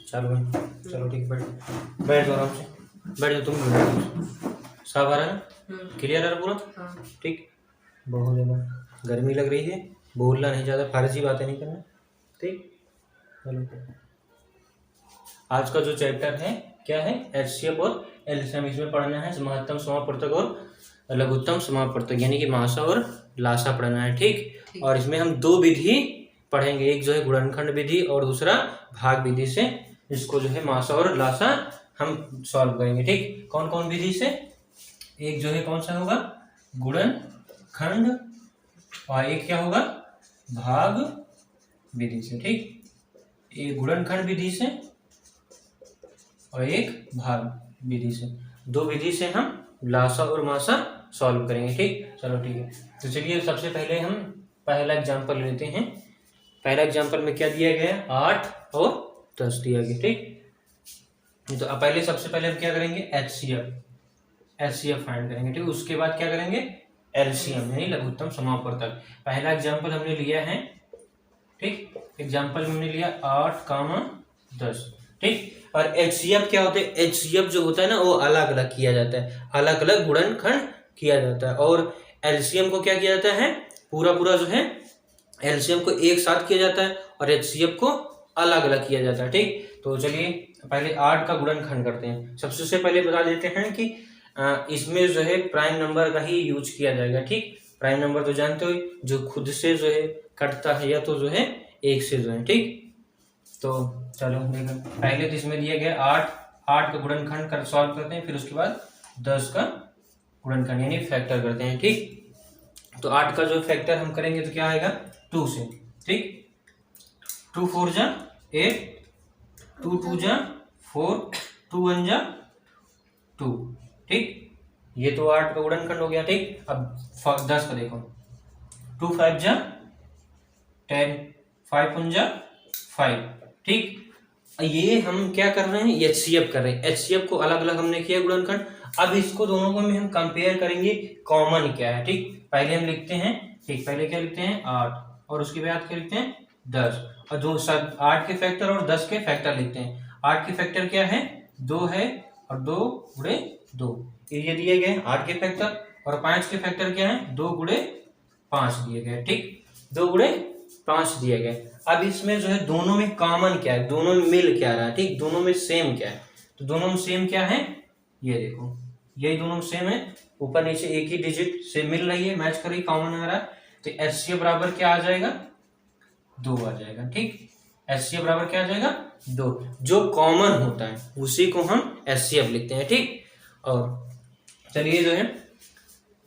चालू है। चलो ठीक, बैठ जाओ आराम से, बैठ जाओ तुम। साफ आ रहा है ना, क्लियर आ रहा पूरा? ठीक। बहुत ज़्यादा गर्मी लग रही है, बोलना नहीं, ज़्यादा फारसी बातें नहीं करना, ठीक। चलो, आज का जो चैप्टर है क्या है, एचसीएफ और एलसीएम। इसमें पढ़ना है महत्तम समापवर्तक और लघुत्तम समापवर्तक, यानी कि महासा और लासा पढ़ना है, ठीक। और इसमें हम दो विधि पढ़ेंगे, एक जो है गुणनखंड विधि और दूसरा भाग विधि से इसको जो है महासा और लासा हम सॉल्व करेंगे, ठीक। कौन कौन विधि से? एक जो है कौन सा होगा, गुणनखंड, और एक क्या होगा, भाग विधि से, ठीक। एक गुणनखंड विधि से और एक भाग विधि से, दो विधि से हम लासा और मासा सॉल्व करेंगे, ठीक। चलो ठीक है, तो चलिए सबसे पहले हम पहला एग्जांपल लेते हैं। पहला एग्जांपल में क्या दिया गया है, 8 और 10 दिया गया, ठीक। तो पहले सबसे पहले हम क्या करेंगे, एचसीएफ फाइंड करेंगे, ठीक। उसके बाद क्या करेंगे, एलसीएम यानी लघुत्तम समापवर्तक। पहला एग्जांपल हमने लिया है, ठीक। एग्जांपल हमने लिया 8, 10, ठीक। और एचसीएफ क्या होता है, एचसीएफ जो होता है ना वो अलग अलग किया जाता है, अलग अलग गुणनखंड किया जाता है। और एलसीएम को क्या किया जाता है, पूरा पूरा जो है एलसीएम को एक साथ किया जाता है और एचसीएफ को अलग अलग किया जाता है, ठीक। तो चलिए पहले 8 का गुणनखंड करते हैं। सबसे पहले बता देते हैं कि इसमें जो है प्राइम नंबर का ही यूज किया जाएगा, ठीक। प्राइम नंबर तो जानते हो जो खुद से जो है कटता है या तो जो है एक से जो है, ठीक। तो चलो देखो, पहले तो इसमें दिया गया 8 का गुणनखंड कर सॉल्व करते हैं, फिर उसके बाद 10 का गुणनखंड यानी फैक्टर करते हैं, ठीक। तो 8 का जो फैक्टर हम करेंगे तो क्या आएगा, 2 से, ठीक। 2 4 जा 8, 2 2 जा 4, 2 1 जा 2, ठीक। ये तो 8 का गुणनखंड हो गया, ठीक। अब 10 का देखो, 2 5 जा 10, 5 1 जा 5, ठीक। ये हम क्या कर रहे हैं, एचसीएफ कर रहे हैं। एचसीएफ को अलग अलग हमने किया गुणनखंड। अब इसको दोनों को में हम कंपेयर करेंगे, कॉमन क्या है, ठीक। पहले हम लिखते हैं, ठीक, पहले क्या लिखते हैं 8 और उसके बाद क्या लिखते हैं 10, और जो 8 के फैक्टर और 10 के फैक्टर लिखते हैं। 8 के फैक्टर क्या है, 2 है, और 2 गुणे 2 ये दिए गए 8 के फैक्टर, और 5 के फैक्टर क्या है, 2 गुणे 5 दिए गए, ठीक। 2 गुणे 5 दिए गए। अब इसमें जो है दोनों में कॉमन क्या है, दोनों में मिल क्या रहा है, ठीक। दोनों में सेम क्या है, तो दोनों में सेम क्या है, ये देखो, यही दोनों में सेम है, ऊपर नीचे एक ही डिजिट से मिल रही है, मैच कर रही, कॉमन आ रहा है। तो एचसीएफ बराबर क्या आ जाएगा, 2 आ जाएगा, ठीक। एचसीएफ बराबर क्या आ जाएगा, 2। जो कॉमन होता है उसी को हम एचसीएफ लिखते हैं, ठीक। और चलिए जो है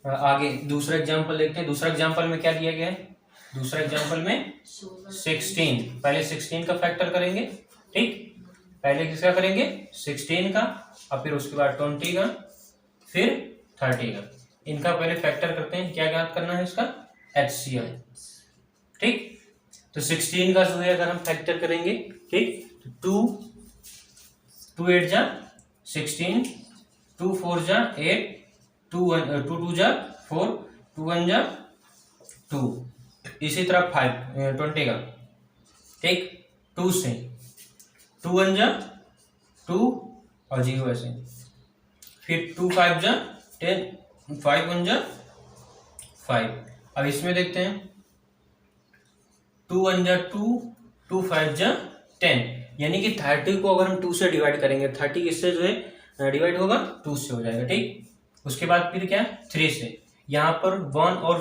आगे दूसरा एग्जाम्पल देखते हैं। दूसरा एग्जाम्पल में क्या दिया गया है, दूसरा एग्जाम्पल में 16, पहले 16 का फैक्टर करेंगे, ठीक। पहले किसका करेंगे, 16 का, और फिर उसके बाद 20 का, फिर 30 का। इनका पहले फैक्टर करते हैं। क्या ज्ञात करना है इसका, एचसीएफ, ठीक। तो 16 का जो है अगर हम फैक्टर करेंगे, ठीक, तो 2 8 जा 16, 2 4 जा 8, 2 2 जा 4, 2 1 जा 2, इसी तरह 20 का, ठीक। 2 से 2 1 जा 2 और 0 ऐसे, फिर 2 5 जा 10, 5 1 जा 5। अब इसमें देखते हैं 2 1 जा 2, 2 5 जा 10, यानी कि 30 को अगर हम 2 से डिवाइड करेंगे, 30 किससे जो है डिवाइड होगा, 2 से हो जाएगा, ठीक। उसके बाद फिर क्या, 3 से, यहाँ पर 1 और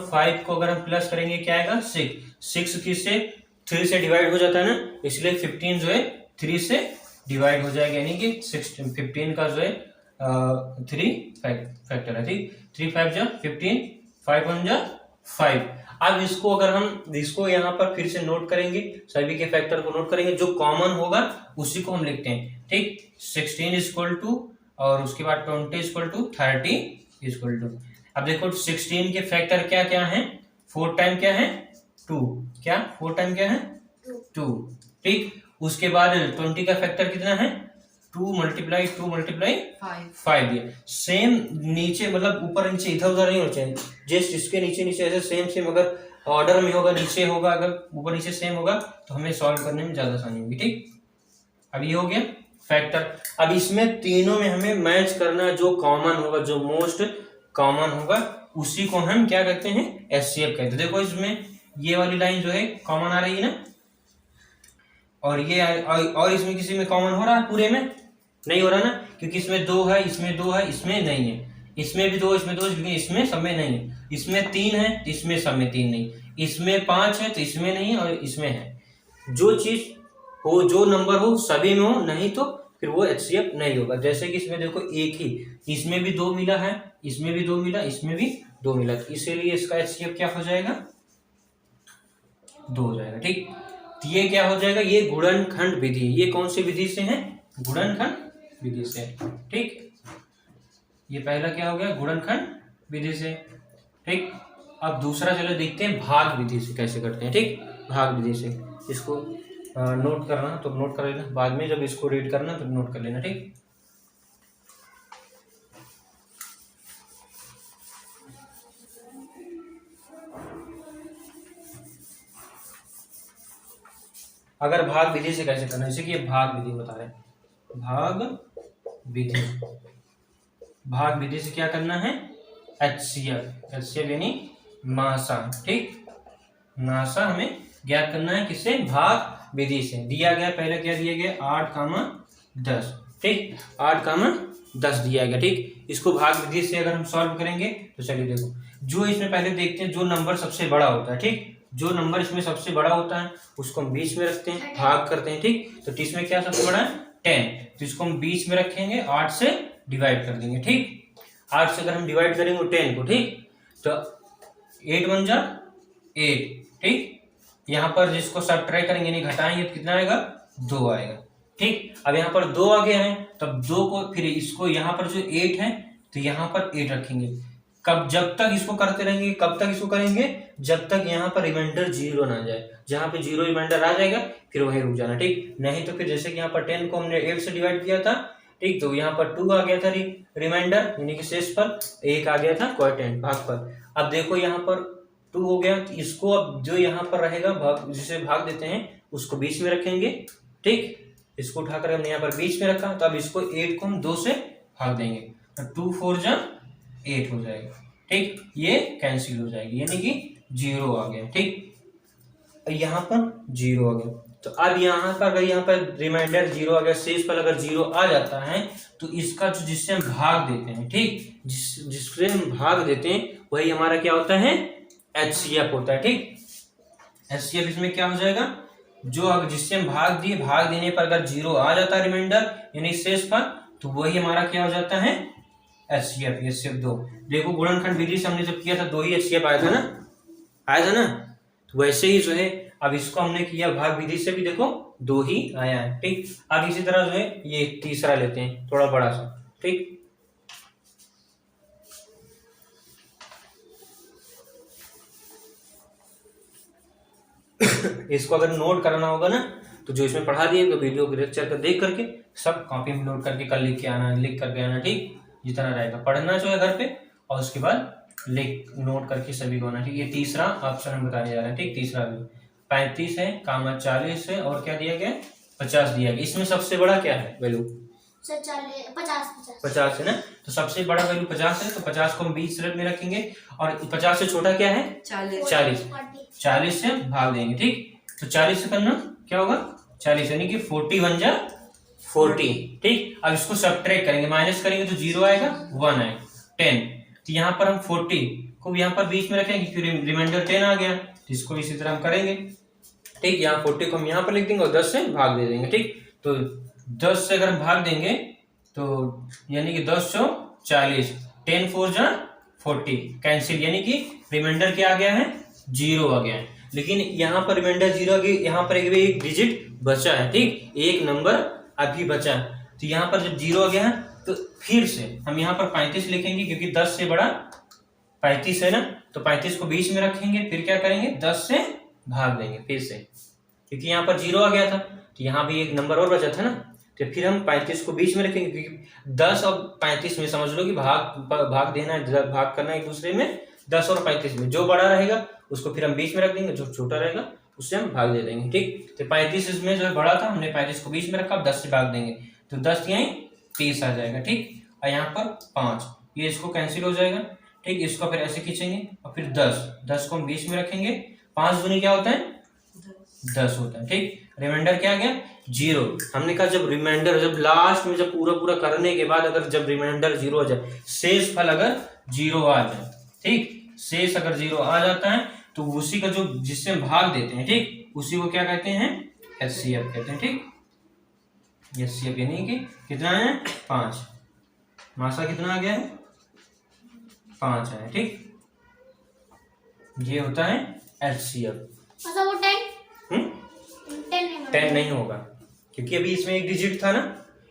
5 को अगर हम प्लस करेंगे क्या आएगा, 6 किससे, 3 से डिवाइड हो जाता है ना, इसलिए 15 जो है 3 से डिवाइड हो जाएगा, यानी कि 15 का जो है 3 फैक्टर है, ठीक। 3 5 जा 15, 5 1 जा 5। अब इसको अगर हम इसको यहाँ पर फिर से नोट करेंगे, सभी के फैक्टर को नोट करेंगे, जो कॉमन होगा उसी को हम लिखते हैं, ठीक। 16 इक्वल टू, और उसके बाद 20 इक्वल टू, 30 इक्वल टू। अब देखो 16 के फैक्टर क्या क्या है, 4 टाइम क्या है 2, क्या 4 टाइम क्या है 2, ठीक। उसके बाद 20 का फैक्टर कितना है, 2 मल्टीप्लाई 5 दिया। सेम नीचे, मतलब ऊपर नीचे इधर उधर नहीं होना चाहिए, जस्ट इसके नीचे नीचे ऐसे सेम अगर ऑर्डर में होगा, नीचे होगा, अगर ऊपर नीचे सेम होगा तो हमें सॉल्व करने में ज्यादा आसानी होगी, ठीक। अब ये हो गया फैक्टर। अब इसमें तीनों में हमें मैच करना, जो कॉमन होगा, जो मोस्ट कॉमन होगा, उसी को हम क्या कहते हैं, एचसीएफ कहते हैं। देखो इसमें ये वाली लाइन जो है कॉमन आ रही है ना, और ये और इसमें किसी में कॉमन हो रहा है, पूरे में नहीं हो रहा ना, क्योंकि इसमें 2 है, इसमें 2 है, इसमें नहीं है, इसमें भी 2, इसमें 2, लेकिन इसमें सब में नहीं है, इसमें 3 है तो इसमें सब में 3 नहीं, इसमें 5 है तो इसमें नहीं, और इसमें है। जो चीज हो, जो नंबर हो सभी में हो, नहीं तो फिर वो एचसीएफ नहीं होगा। जैसे कि इसमें देखो एक ही, इसमें भी 2 मिला है, इसमें भी 2 मिला, इसमें भी 2 मिला, तो इसीलिए इसका एचसीएफ क्या हो जाएगा, 2 हो जाएगा। ठीक, तो ये क्या हो जाएगा, ये गुणनखंड विधि। ये कौन सी विधि से है, गुणनखंड विधि से। ठीक, ये पहला क्या हो गया, गुणनखंड विधि से। ठीक, अब दूसरा चलो देखते हैं भाग विधि से कैसे करते हैं। ठीक, भाग विधि से इसको नोट करना तो नोट कर लेना, बाद में जब इसको रीड करना तो नोट कर लेना। ठीक, अगर भाग विधि से कैसे करना है, जैसे कि ये भाग विधि बता रहे हैं, भाग विधि, भाग विधि से क्या करना है, एचसीएफ, एचसीएफ यानी नासा। ठीक, नासा हमें ज्ञात करना है किससे, भाग विधि से। दिया गया, पहले क्या दिया गया, 8,10। ठीक, 8,10 दिया गया। ठीक, इसको भाग विधि से अगर हम सॉल्व करेंगे तो चलिए देखो, जो इसमें पहले देखते हैं जो नंबर सबसे बड़ा होता है। ठीक, जो नंबर इसमें सबसे बड़ा होता है उसको हम बीच में रखते हैं, भाग करते हैं। ठीक, तो इसमें क्या सबसे बड़ा है, 10, तो इसको हम बीच में रखेंगे, 8 से डिवाइड कर देंगे। ठीक, 8 से अगर हम डिवाइड करेंगे 10 को, ठीक, तो 8 1 जा 8। ठीक, यहाँ पर जिसको सब्ट्रैक्ट करेंगे, नहीं घटाएंगे तो कितना आएगा, 2 आएगा। ठीक, अब यहाँ पर 2 आ गया है, तब 2 को फिर इसको यहाँ पर जो 8 है तो यहाँ पर 8 रखेंगे। कब, जब तक इसको करते रहेंगे, कब तक इसको करेंगे, जब तक यहाँ पर रिमाइंडर 0 ना जाए। जहाँ पे 0 रिमाइंडर आ जाएगा फिर वहीं रुक जाना। ठीक, नहीं तो फिर जैसे कि यहाँ पर 10 को हमने 8 से डिवाइड किया था, ठीक, तो यहाँ पर 2 आ गया था रिमाइंडर, यानी कि शेष पर 1 आ गया था क्वोटिएंट भाग पर। अब देखो यहाँ पर 2 हो गया, तो इसको अब जो यहाँ पर रहेगा भाग, जिसे भाग देते हैं उसको बीच में रखेंगे। ठीक, इसको उठाकर हमने यहाँ पर बीच में रखा, तो अब इसको 8 को हम 2 से भाग देंगे, तो 2 4 जा 8 हो जाएगा। ठीक, ये कैंसिल हो जाएगी, यानी कि 0 आ गया। ठीक, यहाँ पर 0 आ गया, तो अब यहाँ पर अगर यहाँ पर रिमाइंडर 0 आ गया, शेष पर अगर 0 आ जाता है तो इसका जो, जिससे हम भाग देते हैं, ठीक, जिससे हम भाग देते हैं वही हमारा क्या होता है, एचसीएफ होता है। ठीक, एचसीएफ इसमें क्या हो जाएगा, जो अगर जिससे हम भाग दिए, भाग देने पर अगर 0 आ जाता है रिमाइंडर यानी शेष पर, तो वही हमारा क्या हो जाता है, एचसीएफ। एचसीएफ 2, देखो गुणनखंड विधि से हमने जब किया था 2 ही एचसीएफ आया था ना, आया था ना, तो वैसे ही जो है अब इसको हमने किया भाग विधि से भी, देखो 2 ही आया है। ठीक, अब इसी तरह जो है ये तीसरा लेते हैं, थोड़ा बड़ा सा। ठीक, इसको अगर नोट करना होगा ना, तो जो इसमें पढ़ा दिए तो वीडियो के लेक्चर को देख करके सब कॉपी में नोट करके कल लिख के आना, लिख करके आना। ठीक, जितना रहेगा पढ़ना जो है घर पे, और उसके बाद लिख नोट करके सभी को आना। ठीक, ये तीसरा ऑप्शन हम बताने जा रहे हैं। ठीक, तीसरा भी 35 है, 40 है, और क्या दिया गया, 50 दिया गया। इसमें सबसे बड़ा क्या है वैल्यू, 50 है ना, तो सबसे बड़ा वैल्यू 50 है, तो 50 को हम बीच में रखेंगे, और 50 से छोटा क्या है, 40 से भाग देंगे। ठीक, तो 40 से करना क्या होगा, 40 यानी कि 41 जा 40। ठीक, अब इसको सब्ट्रैक्ट करेंगे, माइनस करेंगे तो 0 आएगा, 1 आएगा, 10, तो यहाँ पर हम 40 को यहाँ पर बीच में रखेंगे क्योंकि रिमाइंडर 10 आ गया, तो इसको इसी तरह हम करेंगे। ठीक, यहाँ 40 को हम यहाँ पर लिख देंगे और 10 से भाग दे देंगे। ठीक, तो 10 से अगर हम भाग देंगे तो यानी कि 10 सौ 40, 10 4 जा 40, कैंसिल, यानी कि रिमाइंडर क्या आ गया है, 0 आ गया है। लेकिन यहाँ पर रिमाइंडर 0 आ गया, यहाँ पर एक डिजिट बचा है। ठीक, एक नंबर अभी बचा है, तो यहाँ पर जब 0 आ गया है तो फिर से हम यहाँ पर 35 लिखेंगे, क्योंकि 10 से बड़ा 35 है ना, तो 35 को बीच में रखेंगे, फिर क्या करेंगे, 10 से भाग देंगे फिर से, क्योंकि यहाँ पर 0 आ गया था, तो यहाँ भी एक नंबर और बचा था ना, तो फिर हम 35 को बीच में रखेंगे, क्योंकि 10 और 35 में समझ लो कि भाग देना है, भाग करना है एक दूसरे में, 10 और 35 में जो बड़ा रहेगा उसको फिर हम बीच में रख देंगे, जो छोटा रहेगा उससे हम भाग दे देंगे। ठीक, तो 35 इसमें जो है बड़ा था, हमने 35 को 20 में रखा, अब 10 से भाग देंगे तो 10 यहीं 30 आ जाएगा। ठीक, और यहाँ पर 5, ये इसको कैंसिल हो जाएगा। ठीक, इसको फिर ऐसे खींचेंगे और फिर 10 को हम 20 में रखेंगे, 5 दूनी क्या होता है 10 होता है। ठीक, रिमाइंडर क्या आ गया 0। हमने कहा जब रिमाइंडर, जब लास्ट में जब पूरा करने के बाद अगर जब रिमाइंडर 0 आ जाए, शेष फल अगर 0 आ जाए, ठीक, शेष अगर 0 आ जाता है तो उसी का जो जिससे हम भाग देते हैं, ठीक, उसी को क्या कहते हैं HCF कहते हैं। ठीक, HCF यानी कि कितना है 5, मासा कितना आ गया है 5 है। ठीक, ये होता है HCF। मतलब वो 10 नहीं होगा क्योंकि अभी इसमें एक डिजिट था ना,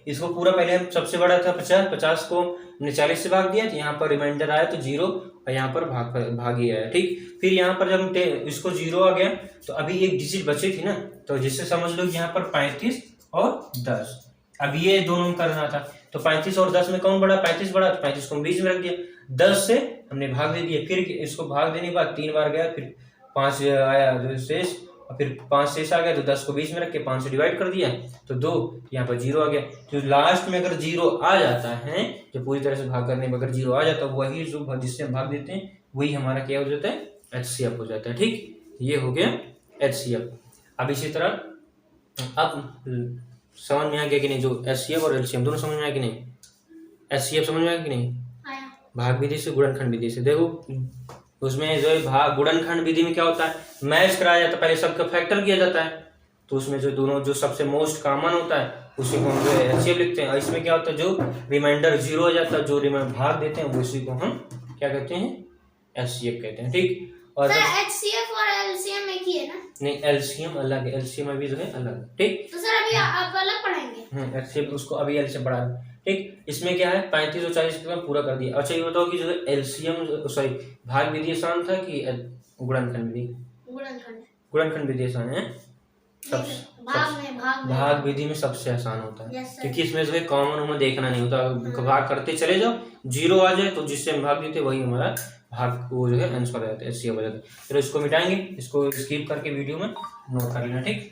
इसको पूरा पहले हम सबसे बड़ा था 50 को हमने 40 से भाग दिया, तो यहाँ पर रिमाइंडर आया तो 0 और यहाँ पर भाग ही आया। ठीक, फिर यहाँ पर जब इसको 0 आ गया तो अभी एक डिजिट बची थी ना, तो जिससे समझ लो यहाँ पर 35 और 10, अब ये दोनों करना था तो 35 और 10 में कौन बड़ा, 35 बड़ा, तो 35 को 20 में रख दिया, 10 से हमने भाग दे दिया, फिर इसको भाग देने के बाद 3 बार गया, फिर 5 आया जो शेष, और फिर 5 शेष आ गया तो 10 को 20 में रख के 5 से डिवाइड कर दिया तो 2, यहाँ पर 0 आ गया। तो लास्ट में अगर 0 आ जाता है, जो पूरी तरह से भाग करने में अगर 0 आ जाता है, वही जो जिससे हम भाग देते हैं वही हमारा क्या हो जाता है HCF हो जाता है। ठीक, ये हो गया HCF। अब इसी तरह अब समझ में आ गया कि नहीं, जो HCF और LCM दोनों समझ में आया कि नहीं, HCF समझ में आया कि नहीं, भाग विधि से गुणनखंड विधि से। देखो उसमें जो है भाग गुणनखंड विधि में क्या होता है, मैच कराया जाता है, पहले सबका फैक्टर किया जाता है, तो उसमें जो दोनों जो सबसे मोस्ट कॉमन होता है उसी को हम जो है HCF लिखते हैं। और इसमें क्या होता है, जो रिमाइंडर 0 हो जाता है, जो रिमाइंडर भाग देते हैं उसी को हम क्या कहते हैं HCF कहते हैं। ठीक, और HCF और LCM एक ही है ना? नहीं, LCM अलग है, LCM अभी जो है अलग। ठीक, तो सर अभी आप अलग पढ़ाएंगे? HCF उसको अभी LCM पढ़ा रहे। ठीक, इसमें क्या है 35 और 40 का पूरा कर दिया। अच्छा ये बताओ कि जो है LCM सॉरी भाग विधि आसान था कि गुणनखंड विधि? गुणनखंड विधि आसान है, भाग विधि में सबसे आसान होता है क्योंकि इसमें जो है कॉमन हमें देखना नहीं होता, भाग करते चले जाओ, 0 आ जाए तो जिससे हम भाग देते वही हमारा भाग वो जो है आंसर आ जाता है HCF हो जाता है। फिर इसको मिटाएंगे, इसको स्किप करके वीडियो में नोट कर लेना। ठीक।